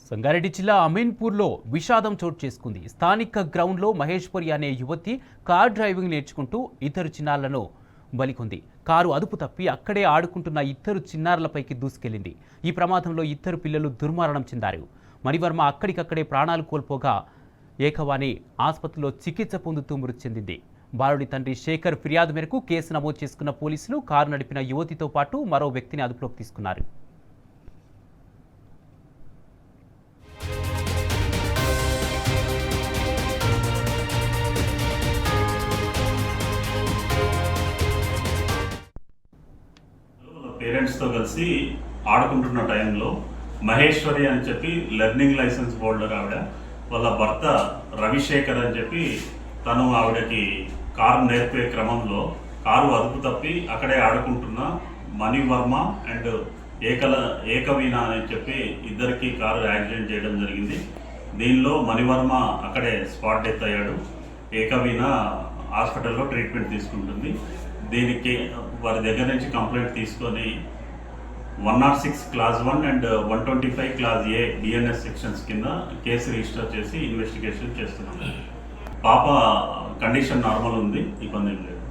సంగారెడ్డి జిల్లా అమీన్పూర్లో విషాదం చోటు చేసుకుంది. స్థానిక గ్రౌండ్లో మహేశ్వరి అనే యువతి కార్ డ్రైవింగ్ నేర్చుకుంటూ ఇద్దరు చిన్నారులను బలికొంది. కారు అదుపు తప్పి అక్కడే ఆడుకుంటున్న ఇద్దరు చిన్నారులపైకి దూసుకెళ్లింది. ఈ ప్రమాదంలో ఇద్దరు పిల్లలు దుర్మరణం చెందారు. మణివర్మ అక్కడికక్కడే ప్రాణాలు కోల్పోగా ఏకవాణి ఆసుపత్రిలో చికిత్స పొందుతూ మృతి చెందింది. బాలుడి తండ్రి శేఖర్ ఫిర్యాదు మేరకు కేసు నమోదు చేసుకున్న పోలీసులు కారు నడిపిన యువతితో పాటు మరో వ్యక్తిని అదుపులోకి తీసుకున్నారు. పేరెంట్స్తో కలిసి ఆడుకుంటున్న టైంలో మహేశ్వరి అని చెప్పి లెర్నింగ్ లైసెన్స్ హోల్డర్ ఆవిడ, వాళ్ళ భర్త రవిశేఖర్ అని చెప్పి తను ఆవిడకి కారు నేర్పే క్రమంలో కారు అదుపు తప్పి అక్కడే ఆడుకుంటున్న మణివర్మ అండ్ ఏకవీణ అని చెప్పి ఇద్దరికి కారు యాక్సిడెంట్ చేయడం జరిగింది. దీనిలో మణివర్మ అక్కడే స్పాట్ డెత్ అయ్యాడు. ఏకవీణ హాస్పిటల్లో ట్రీట్మెంట్ తీసుకుంటుంది. దీనికి వారి దగ్గర నుంచి కంప్లైంట్ తీసుకొని 106 class 1 and 125 class A DNS sections కింద కేసు రిజిస్టర్ చేసి ఇన్వెస్టిగేషన్ చేస్తున్నాం. పాప కండిషన్ నార్మల్ ఉంది, ఇబ్బంది ఏం లేదు.